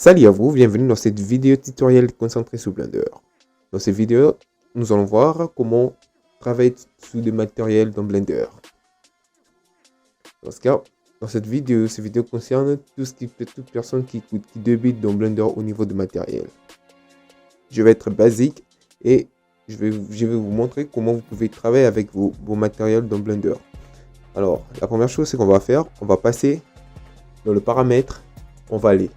Salut à vous, bienvenue dans cette vidéo tutoriel concentrée sur Blender. Dans cette vidéo, nous allons voir comment travailler sur des matériels dans Blender. Dans ce cas, dans cette vidéo concerne tout ce qui peut toute personne qui débute dans Blender au niveau de matériel. Je vais être basique et je vais vous montrer comment vous pouvez travailler avec vos matériels dans Blender. Alors, la première chose c'est qu'on va faire, on va passer dans le paramètre, on va aller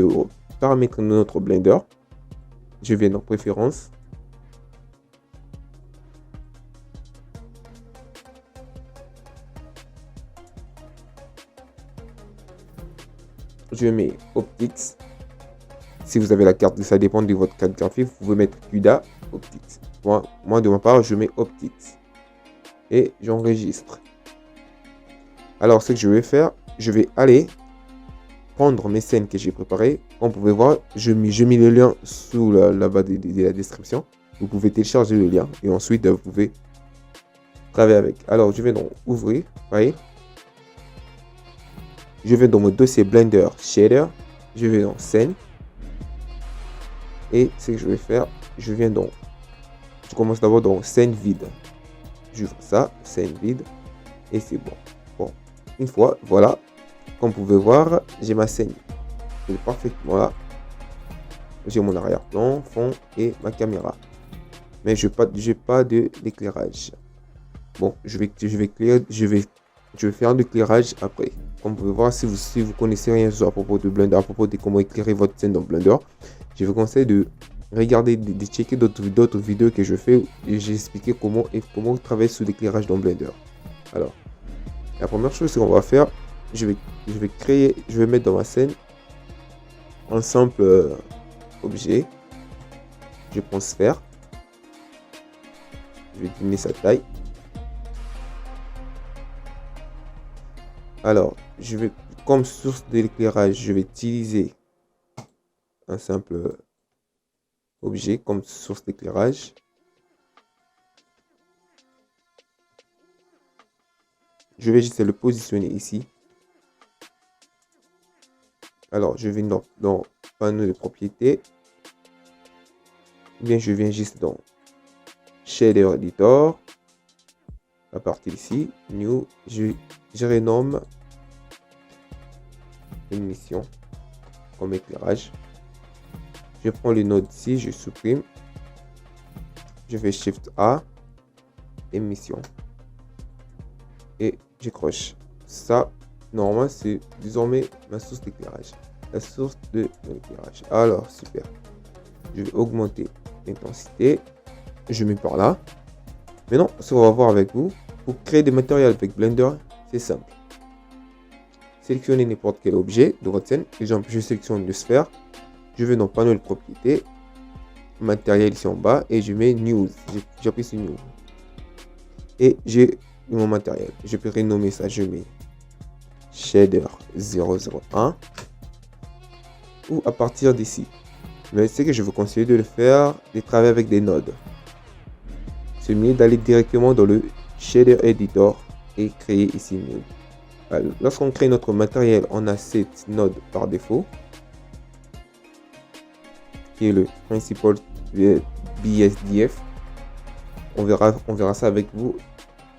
au paramètre de notre Blender. Je viens dans préférences. Je mets Optics. Si vous avez la carte, ça dépend de votre carte graphique. Vous pouvez mettre CUDA, Optics. Moi de ma part, je mets Optics. Et j'enregistre. Alors, ce que je vais faire, je vais aller prendre mes scènes que j'ai préparées. Comme vous pouvez voir, je mets le lien sous la bas de la description. Vous pouvez télécharger le lien et ensuite vous pouvez travailler avec. Alors, je vais donc ouvrir, File. Je vais dans mon dossier Blender Shader. Je vais dans Scène. Et ce que je vais faire, je commence d'abord dans Scène vide. J'ouvre ça, Scène vide. Et c'est bon. Bon, une fois, voilà. Comme vous pouvez voir, j'ai ma scène. C'est parfaitement là. J'ai mon arrière-plan, fond et ma caméra. Mais je n'ai pas de l'éclairage. Bon, je vais faire de l'éclairage après. Comme vous pouvez voir, si vous connaissez rien à propos de Blender, à propos de comment éclairer votre scène dans Blender, je vous conseille de regarder, de checker d'autres vidéos que je fais et j'ai expliqué comment travailler sur l'éclairage dans Blender. Alors, la première chose qu'on va faire, je vais mettre dans ma scène un simple objet. Je prends sphère. Je vais diminuer sa taille. Alors, comme source de l'éclairage, je vais utiliser un simple objet comme source d'éclairage. Je vais juste le positionner ici. Alors, je vais dans panneau de propriétés. Bien, je viens juste dans Shader Editor. À partir ici, New, je renomme émission comme éclairage. Je prends le node ici, je supprime. Je fais Shift A, émission. Et j'accroche. Ça, normalement, c'est désormais ma source d'éclairage. La source de l'éclairage. Alors, super. Je vais augmenter l'intensité. Je mets par là. Maintenant, ce qu'on va voir avec vous, pour créer des matériels avec Blender, c'est simple. Sélectionnez n'importe quel objet de votre scène. Par exemple, je sélectionne une sphère. Je vais dans panneau de propriété, matériel ici en bas et je mets News. J'appuie sur News. Et j'ai mon matériel. Je peux renommer ça. Je mets Shader 001 ou à partir d'ici. Mais c'est que je vous conseille de le faire, de travailler avec des nodes. C'est mieux d'aller directement dans le Shader Editor et créer ici Node. Lorsqu'on crée notre matériel, on a cette node par défaut, qui est le Principal BSDF. On verra ça avec vous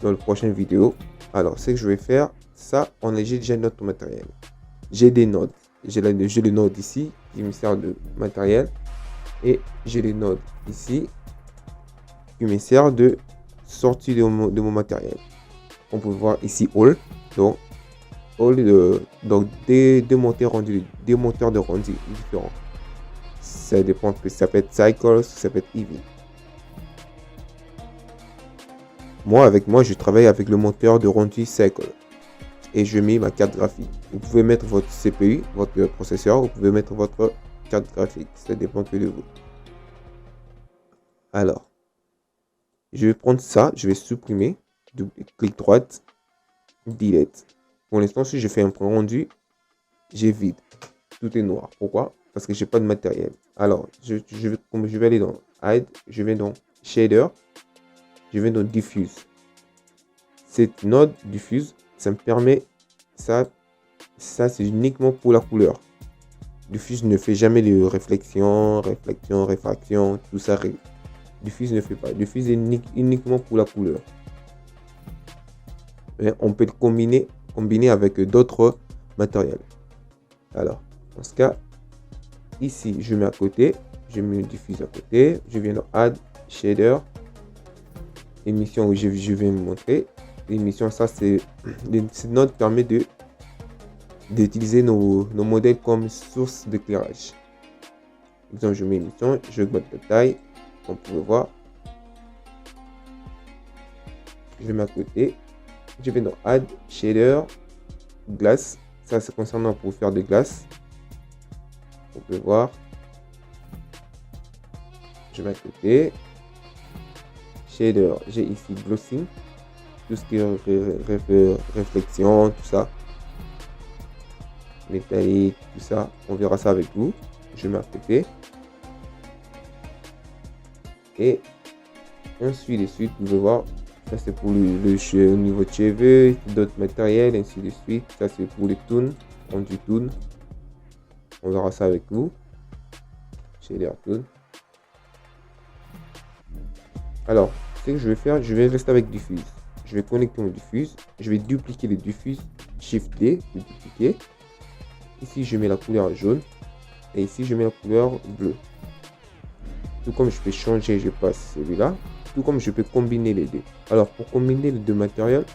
dans la prochaine vidéo. Alors, ce que je vais faire, ça, j'ai déjà notre matériel. J'ai des nodes. J'ai le node ici qui me sert de matériel. Et j'ai les nodes ici qui me sert de sortie de mon matériel. On peut voir ici All. Donc, All des moteurs de rendu différents. Ça dépend, que ça peut être Cycle, ça peut être Eevee. Moi, je travaille avec le moteur de rendu Cycle. Et je mets ma carte graphique. Vous pouvez mettre votre CPU, votre processeur, vous pouvez mettre votre carte graphique. Ça dépend que de vous. Alors, je vais prendre ça, je vais supprimer. Clic droite, delete. Pour l'instant, si je fais un rendu, j'ai vide. Tout est noir. Pourquoi? Parce que j'ai pas de matériel. Alors, je vais aller dans Hide, je vais dans Shader, je vais dans Diffuse. Cette node Diffuse, ça me permet, ça c'est uniquement pour la couleur. Diffuse ne fait jamais de réflexion, réfraction, tout ça. Diffuse ne fait pas. Diffuse est uniquement pour la couleur. Mais on peut le combiner avec d'autres matériels. Alors, dans ce cas, ici, je mets à côté. Je mets diffuse à côté. Je viens dans Add, Shader. Émission où je vais me montrer. L'émission, ça, c'est notre permet d'utiliser nos modèles comme source d'éclairage. Par exemple, je mets émission, j'augmente la taille. Comme vous pouvez voir. Je mets à côté. Je vais dans Add, Shader, Glace. Ça, c'est concernant pour faire de glace. On peut voir. Je mets à côté. Shader, j'ai ici Glossing. Tout ce qui est réflexion, tout ça. Métallique, tout ça. On verra ça avec vous. Je mets à côté. Et ensuite de suite, vous pouvez voir. Ça, c'est pour le au niveau de cheveux, d'autres matériels, ainsi de suite. Ça, c'est pour les toons. On dit toon. On verra ça avec vous. Shader toon. Alors, ce que je vais faire, je vais rester avec diffuse. Je vais connecter mon diffuse. Je vais dupliquer le diffuse. Shift D, dupliquer. Ici, je mets la couleur jaune. Et ici, je mets la couleur bleue. Tout comme je peux changer, je passe celui-là. Tout comme je peux combiner les deux. Alors, pour combiner les deux matériels,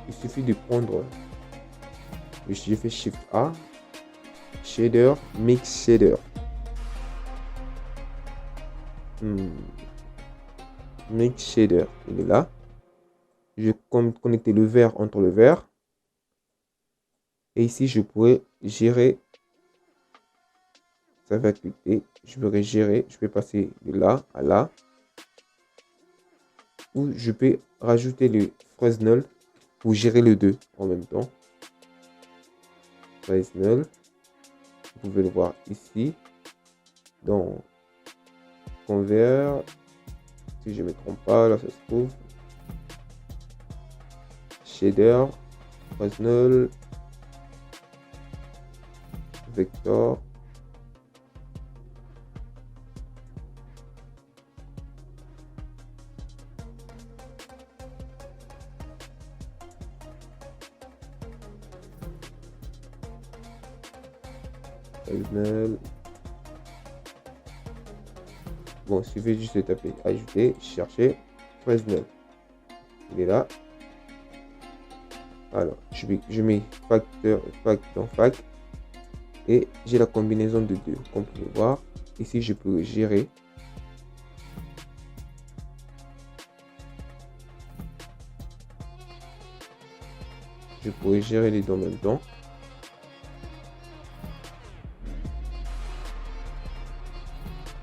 il suffit de prendre. Je fais Shift A. Shader, Mix Shader. Mix Shader, il est là. Je vais connecter le vert entre le vert. Et ici, je pourrais gérer. Ça va cliquer. Je vais gérer. Je vais passer de là à là. Ou je peux rajouter le Fresnel pour gérer les deux en même temps. Fresnel. Vous pouvez le voir ici. Dans Convert. Si je ne me trompe pas, là ça se trouve. Shader. Fresnel. Vector. Fresnel. Bon, il suffit juste de taper ajouter, chercher Fresnel. Il est là. Alors, je mets facteur dans fac. Et j'ai la combinaison de deux. Comme vous pouvez voir, ici je peux gérer. Je pourrais gérer les deux en même temps.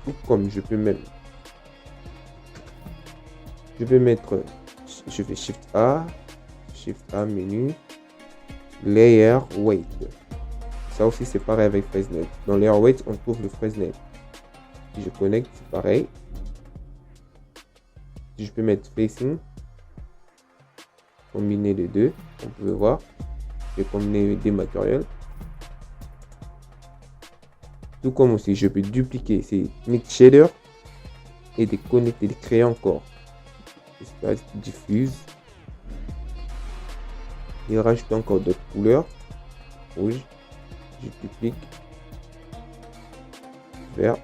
Tout comme je peux même. Je vais mettre. Je fais Shift A, menu, Layer Weight. Ça aussi c'est pareil avec Fresnel. Dans Layer Weight, on trouve le Fresnel. Si je connecte, c'est pareil. Si je peux mettre Facing, combiner les deux, on peut voir. Je vais combiner des matériels. Tout comme aussi, je peux dupliquer ces Mix Shader et de connecter, de créer encore. Espace diffuse. Et rajoute encore d'autres couleurs. Rouge. Je duplique. Vert.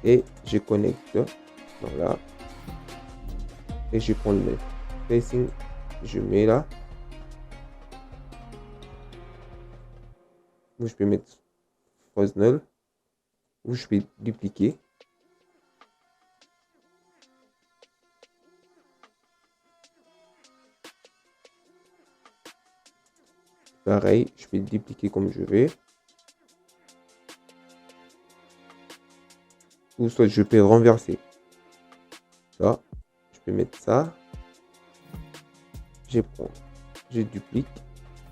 Et je connecte. Voilà. Et je prends le facing. Je mets là. Où je peux mettre Fresnel. Où je peux dupliquer. Pareil, je peux dupliquer comme je vais. Ou soit je peux renverser. Ça, je peux mettre ça. Je prends, je duplique.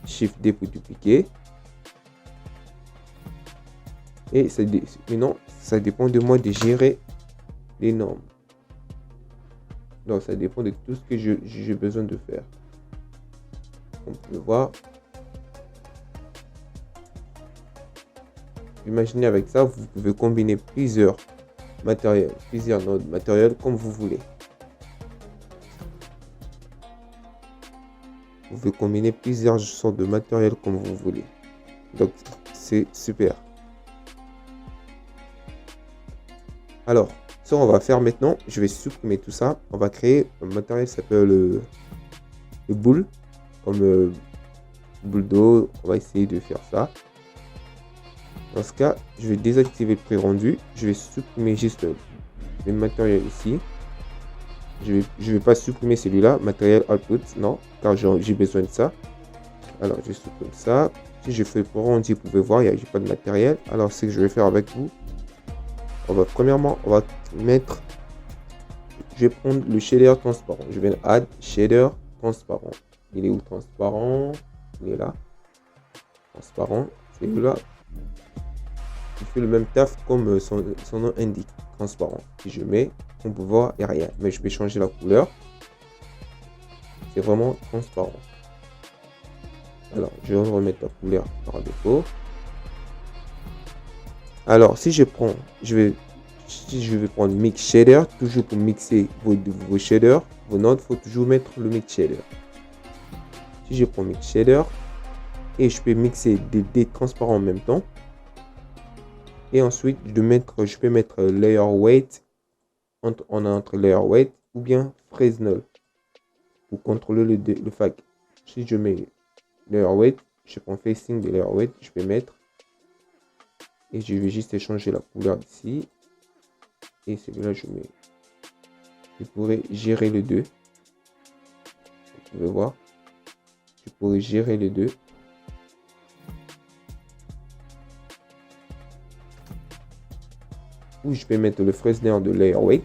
Shift D pour dupliquer. Et maintenant, ça dépend de moi de gérer les normes. Donc, ça dépend de tout ce que j'ai besoin de faire. On peut voir. imaginez avec ça, vous pouvez combiner plusieurs matériels, plusieurs nodes matériels comme vous voulez. Vous pouvez combiner plusieurs sortes de matériel comme vous voulez. Donc, c'est super. Alors, ce qu'on va faire maintenant, je vais supprimer tout ça. On va créer un matériel qui s'appelle le boule. Comme boule d'eau. On va essayer de faire ça. Dans ce cas, je vais désactiver le pré-rendu. Je vais supprimer juste le matériel ici. Je vais pas supprimer celui-là, matériel output, non, car j'ai besoin de ça. Alors, je supprime ça. Si je fais le pré-rendu, vous pouvez voir, il n'y a pas de matériel. Alors, ce que je vais faire avec vous, premièrement, on va mettre, je vais prendre le shader transparent. Je vais add shader transparent. Il est où transparent? Il est là. Transparent, c'est là. Il fait le même taf comme son nom indique, transparent. Si je mets, on peut voir, il n'y a rien. Mais je peux changer la couleur. C'est vraiment transparent. Alors, je vais remettre la couleur par défaut. Alors, si je vais prendre mix shader, toujours pour mixer vos shaders, vos nodes, il faut toujours mettre le mix shader. Si je prends mix shader, et je peux mixer des transparents en même temps. Et ensuite, je peux mettre layer weight entre layer weight ou bien Fresnel pour contrôler le FAC. Si je mets layer weight, je prends facing de layer weight, je vais mettre et je vais juste changer la couleur d'ici et celui-là je mets. Je pourrais gérer les deux. Vous pouvez voir, je pourrais gérer les deux. Ou je peux mettre le Fresnel de layer weight.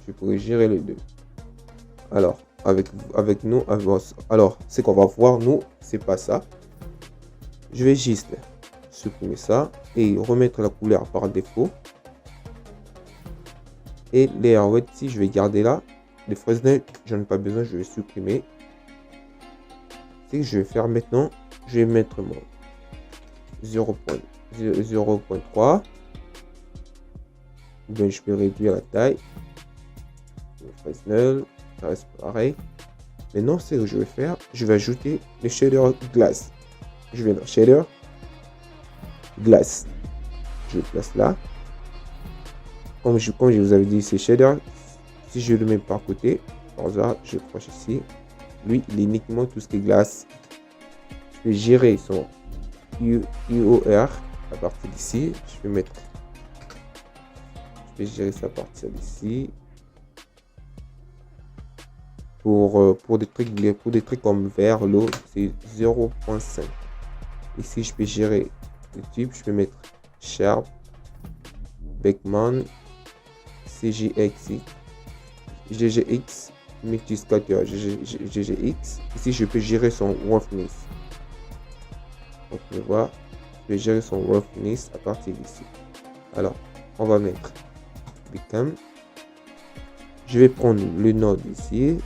Je pourrais gérer les deux. Alors, avec nous, alors, ce qu'on va voir, nous, c'est pas ça. Je vais juste supprimer ça et remettre la couleur par défaut. Et layer weight, si je vais garder là, le Fresnel, j'en ai pas besoin, je vais supprimer. Ce que je vais faire maintenant, je vais mettre mon 0.3. Ben, je peux réduire la taille. Le Fresnel, ça reste pareil. Maintenant, ce que je vais faire, je vais ajouter le shader glace. Je vais dans shader glace. Je le place là. Comme je vous avais dit, c'est shader. Si je le mets par côté, par hasard, je proche ici. Lui, il est uniquement tout ce qui est glace. Je vais gérer son IOR à partir d'ici. Je vais gérer ça à partir d'ici. Pour des trucs comme vert, l'eau, c'est 0.5. Ici, je peux gérer le type. Je peux mettre Sharp, Beckman, CGX, GGX, Multiscatter, GGX. Ici, je peux gérer son roughness. On peut voir, je vais gérer son roughness à partir d'ici. Alors, on va mettre Become. Je vais prendre le node ici.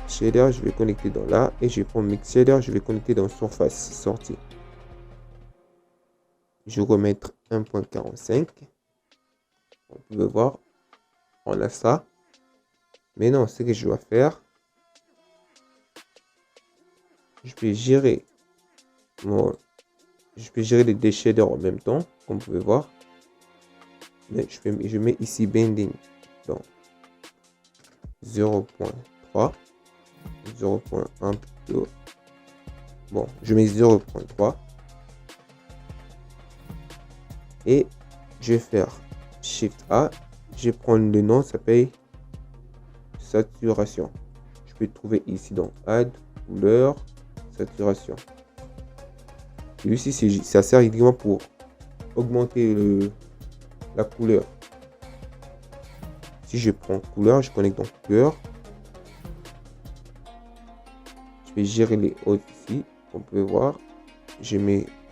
Shader, je vais connecter dans là. Et je vais prendre Mix Shader, je vais connecter dans Surface sortie. Je vais remettre 1.45. On peut voir, on a ça. Maintenant, ce que je dois faire, je peux gérer les deux shaders en même temps, comme vous pouvez voir. Mais je mets ici bending dans 0.3, 0.1 plutôt. Bon, je mets 0.3 et je vais faire Shift A. Je vais prendre le nom, ça s'appelle saturation. Je peux trouver ici dans Add, couleur, saturation. Et ici, ça sert uniquement pour augmenter la couleur. Si je prends couleur, je connecte dans couleur. Je vais gérer les hautes ici. On peut voir.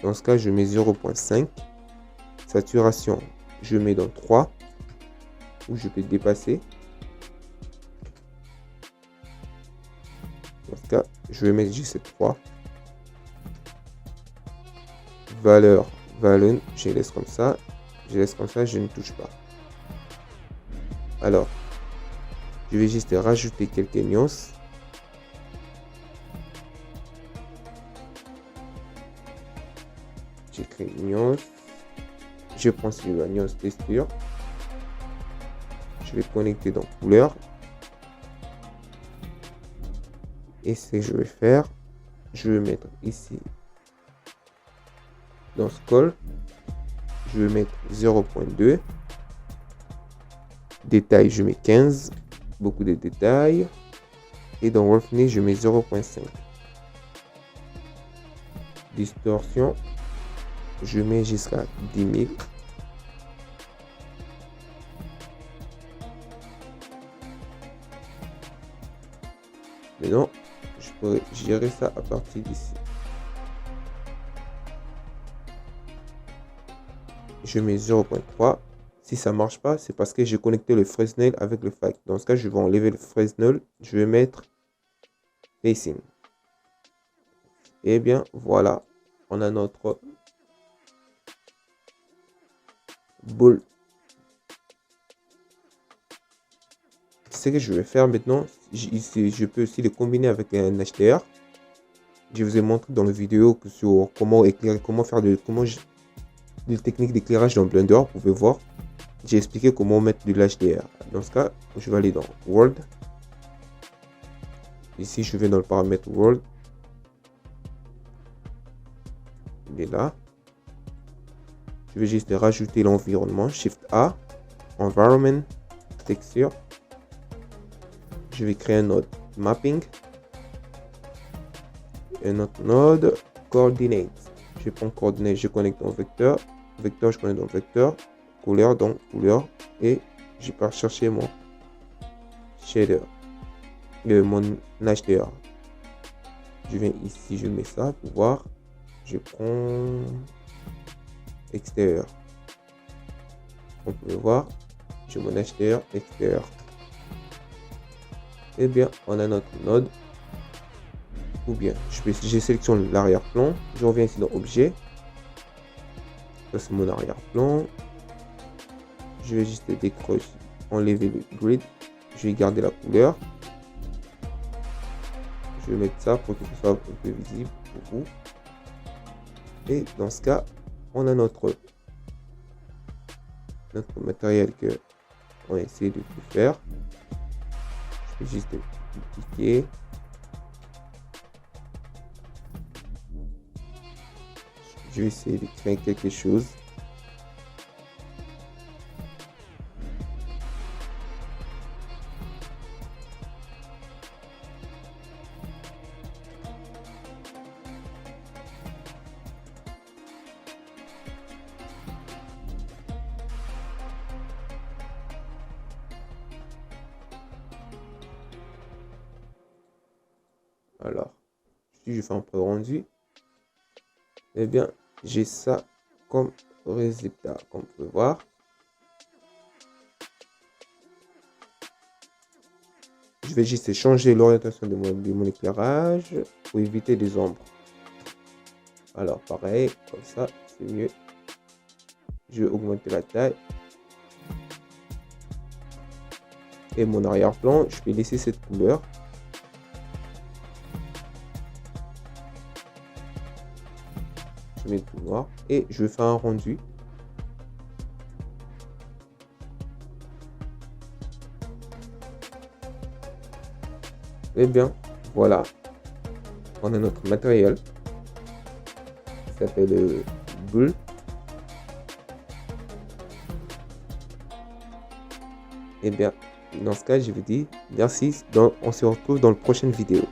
Dans ce cas, je mets 0.5. Saturation, je mets dans 3. Ou je peux dépasser. Dans ce cas, je vais mettre juste cette 3. Valeur, je laisse comme ça. Je laisse comme ça, je ne touche pas. Alors, je vais juste rajouter quelques nuances. J'écris nuance. Je prends sur la nuance texture. Je vais connecter dans couleur. Et ce que je vais faire, je vais mettre ici dans scroll, je vais mettre 0.2. Détail, je mets 15. Beaucoup de détails. Et dans roughness, je mets 0.5. Distorsion, je mets jusqu'à 10 000. Maintenant, je pourrais gérer ça à partir d'ici. Je mets 0.3. Si ça marche pas, c'est parce que j'ai connecté le Fresnel avec le FAC. Dans ce cas, je vais enlever le Fresnel. Je vais mettre Facing. Et bien, voilà. On a notre boule. Ce que je vais faire maintenant, je peux aussi le combiner avec un HDR. Je vous ai montré dans la vidéo sur comment éclairer, comment faire des techniques d'éclairage dans Blender. Vous pouvez voir. J'ai expliqué comment mettre de l'HDR. Dans ce cas, je vais aller dans World. Ici, je vais dans le paramètre World. Il est là. Je vais juste rajouter l'environnement. Shift A. Environment. Texture. Je vais créer un node Mapping. Un autre node Coordinates. Je prends coordinates, je connecte en vecteur. Vecteur, je connecte dans vecteur. Couleur, donc couleur. Et je pars chercher mon shader. Mon HDR. Je viens ici, je mets ça pour voir. Je prends extérieur. On peut voir. J'ai mon HDR extérieur. Eh bien, on a notre node. Ou bien, je sélectionne l'arrière-plan. Je reviens ici dans Objet. Ça, c'est mon arrière-plan. Je vais juste décrocher, enlever le grid. Je vais garder la couleur. Je vais mettre ça pour que ce soit un peu visible pour vous. Et dans ce cas, on a notre matériel que on essaie de tout faire. Je vais juste cliquer. Je vais essayer de créer quelque chose. Alors, si je fais un peu rendu, eh bien, j'ai ça comme résultat, comme vous pouvez voir. Je vais juste changer l'orientation de mon éclairage pour éviter des ombres. Alors, pareil, comme ça, c'est mieux. Je vais augmenter la taille. Et mon arrière-plan, je vais laisser cette couleur. Je mets tout noir et je vais faire un rendu. Et bien, voilà. On a notre matériel qui s'appelle Bull. Et bien, dans ce cas, je vous dis merci. On se retrouve dans la prochaine vidéo.